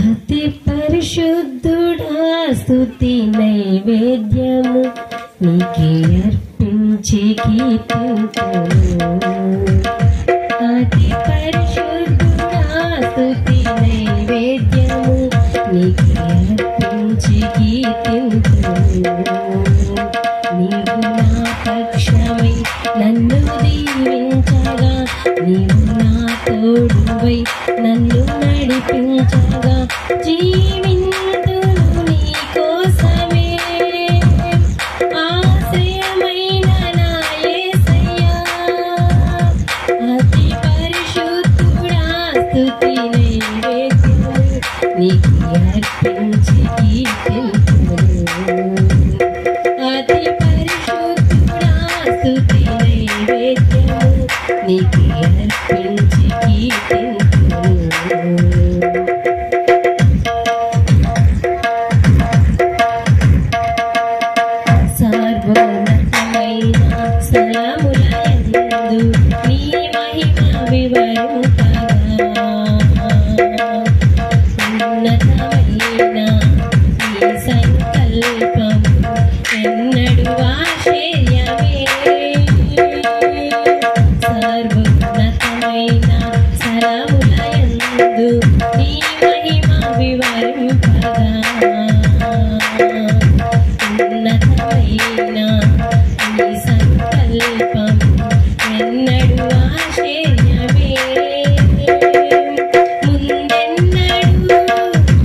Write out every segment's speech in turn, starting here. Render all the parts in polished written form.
అతి పరిశుద్ధుడా స్తుతి నైవేద్యము నీకే అర్పించి కీర్తింతును. అతి పరిశుద్ధుడా స్తుతి నైవేద్యము నీకే అర్పించి కీర్తింతును. నీవు నా పక్షమై నన్ను దీవించగా, నీవు నా తోడువై నన్ను నడిపించగా, జీవింతును నీ కోసమే. ఆశ్రయమైన నా యేసయ్యా, అతి పరిశుద్ధుడా స్తుతి నైవేద్యము నీకే అర్పించి కీర్తింతును. అతి పరిశుద్ధుడా స్తుతి నైవేద్యము నీకే అర్పించి కీర్తింతును. సర్వోన్నతమైన స్థలములందు నీ మహిమ వివరింపగా, ఉన్నతమైన నీ సంకల్పము ఎన్నడూ ఆశ్చర్యమే. సర్వోన్నతమైన స్థలములందు నీ మహిమ వివరింపగా, ఉన్నతమైన నీ సంకల్పము ఎన్నడూ ఆశ్చర్యమే. ముందెన్నడూ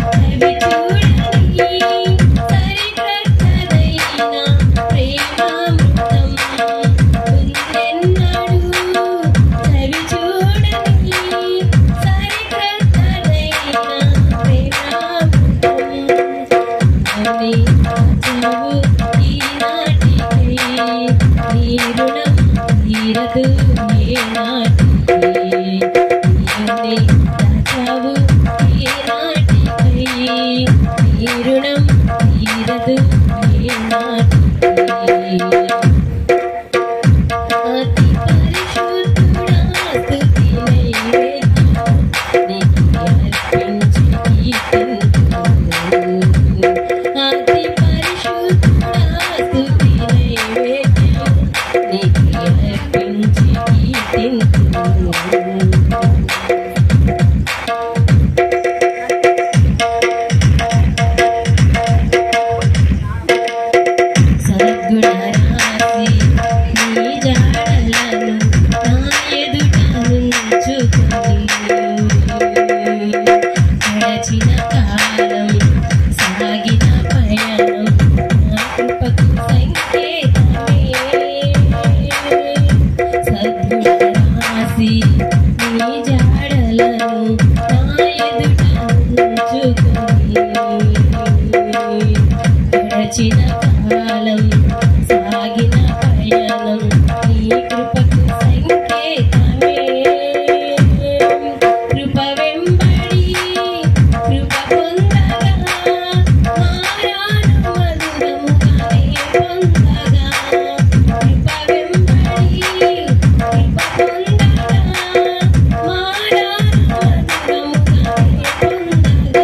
అవి చూడని సరికొత్తదైన ప్రేమామృతం. ముందెన్నడూ అవి చూడని సరికొత్తదైన ప్రేమామృతం. అని దాచావు ఈనాటికై, నీ రుణం తీరదు ఏనాటికై. నీవునే దాచావు ఈనాటికై, నీ రుణం తీరదు ఏనాటికై. అతి పరిశుద్ధుడా స్తుతి నైవేద్యము నీకే అర్పించి కీర్తింతును. అతి పరిశుద్ధుడా స్తుతి నైవేద్యము నీకే అర్పించి కీర్తింతును. సద్గుణరాశి నీ జాడలను నా ఎదుట నుంచుకొని, గడచిన కాలం సాగిన పయనం నా కృపకు సంకేతమే. సద్గుణరాశి నీ జాడలను నా ఎదుట నుంచుకొని, గడచిన కాలం సాగిన పయనం నీ కృపకు సంకేతమే. కృప వెంబడి కృప పొందగా, మారాను మధురముగానే పొందగా. కృప వెంబడి కృప పొందగా, మారాను మధురముగానే పొందగా.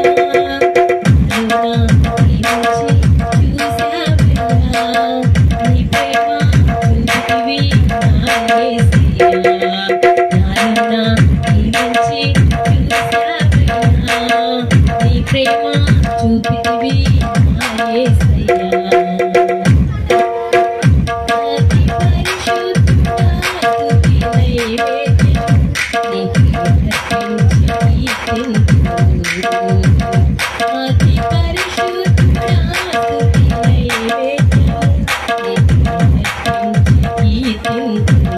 ప్రేమ చూపితివి నా యేసయ్యా. అతి పరిశుద్ధుడా స్తుతి నైవేద్యము నీకే అర్పించి కీర్తింతును. అతి పరిశుద్ధుడా స్తుతి నైవేద్యము నీకే అర్పించి కీర్తింతును.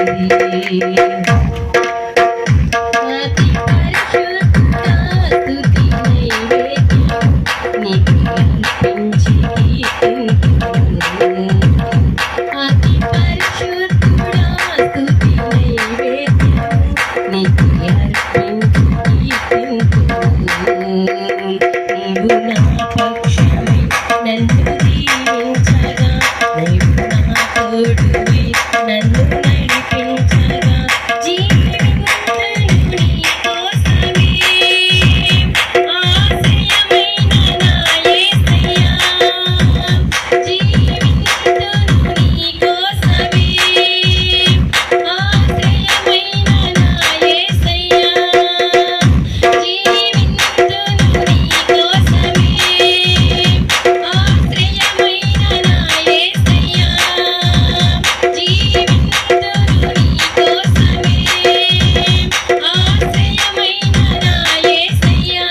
అతి పరిశుద్ధ స్తుతి నైవేద్యం నీకు అర్పించి కీర్తింతును. అతి పరిశుద్ధుడా స్తుతి నైవేద్యం నీకు అర్పించి కీర్తింతును. నీవు నా పక్షమై నన్ను దీవించగా, నీవు నా తోడువై నన్ను నడిపించగా, జీవింతును నీ కోసమే. ఆశ్రయమైన నా యేసయ్యా, జీవింతును నీ కోసమే. ఆశ్రయమైన నా యేసయ్యా, జీవింతును నీ కోసమే. ఆశ్రయమైన నా యేసయ్యా, జీవింతును నీ కోసమే. ఆశ్రయమైన నా యేసయ్యా,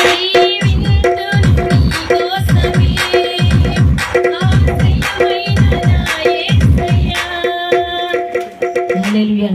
జీవింతును నీ కోసమే. ఆశ్రయమైన నా యేసయ్యా. హల్లెలూయా.